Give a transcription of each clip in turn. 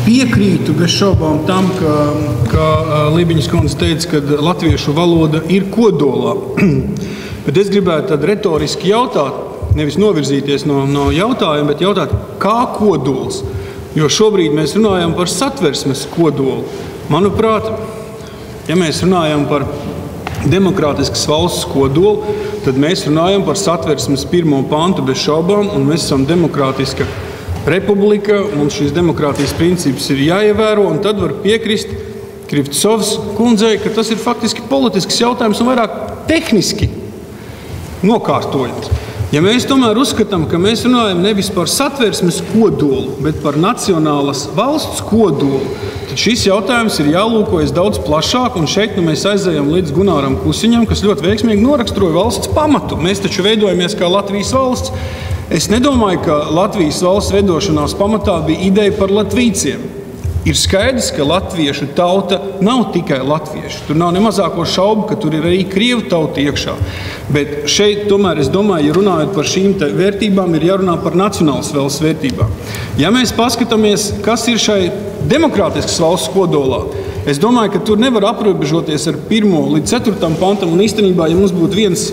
Piekrītu bez šaubām tam, ka Lībiņas kundze teica, ka latviešu valoda ir kodolā. Bet es gribētu tad retoriski jautāt, nevis novirzīties no jautājuma, bet jautāt, kā kodols? Jo šobrīd mēs runājam par satversmes kodolu. Manuprāt, ja mēs runājam par demokrātiskas valsts kodolu, tad mēs runājam par satversmes 1. pantu bez šaubām, un mēs esam demokrātiska republika, mums šīs demokrātijas princips ir jāievēro, un tad var piekrist Krivcovas kundzei, ka tas ir faktiski politisks jautājums un vairāk tehniski nokārtojams. Ja mēs tomēr uzskatām, ka mēs runājam nevis par satversmes kodolu, bet par nacionālas valsts kodolu, tad šis jautājums ir jālūkojas daudz plašāk, un šeit mēs aizējam līdz Gunāram Kusiņam, kas ļoti veiksmīgi noraksturoja valsts pamatu. Mēs taču veidojamies kā Latvijas valsts. Es nedomāju, ka Latvijas valsts veidošanās pamatā bija ideja par latvīciem. Ir skaidrs, ka latviešu tauta nav tikai latvieši. Tur nav ne mazāko šaubu, ka tur ir arī krievu tauta iekšā. Bet šeit, tomēr, es domāju, ja runājot par šīm vērtībām, ir jārunā par nacionālas valsts vērtībām. Ja mēs paskatāmies, kas ir šai demokrātiskas valsts kodolā, es domāju, ka tur nevar aprobežoties ar 1. līdz 4. pantam, un īstenībā, ja mums būtu viens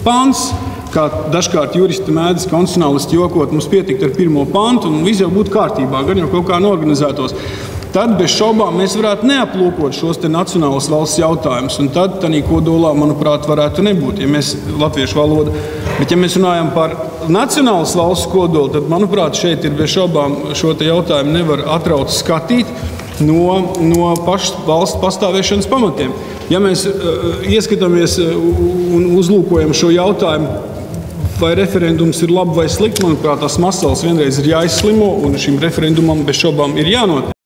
pants, kā dažkārt juristi mēdz konstitucionālisti jokot, mums pietikt ar 1. pantu, un viss jau būtu kārtībā, gan jau kaut kā norganizētos. Tad bez šaubām mēs varētu neaplūkot šos te nacionālas valsts jautājumus, un tad tādā kodolā, manuprāt, varētu nebūt, ja mēs latviešu valoda. Bet ja mēs runājam par nacionālas valsts kodolu, tad, manuprāt, šeit ir bez šaubām šo te jautājumu nevar atraut skatīt no pašas valsts pastāvēšanas pamatiem. Ja mēs ieskatāmies un uzlūkojam šo jautājumu, vai referendums ir labi vai slikti, manuprāt, tas masals vienreiz ir jāizslimo, un šim referendumam bez šaubām ir jānotiek.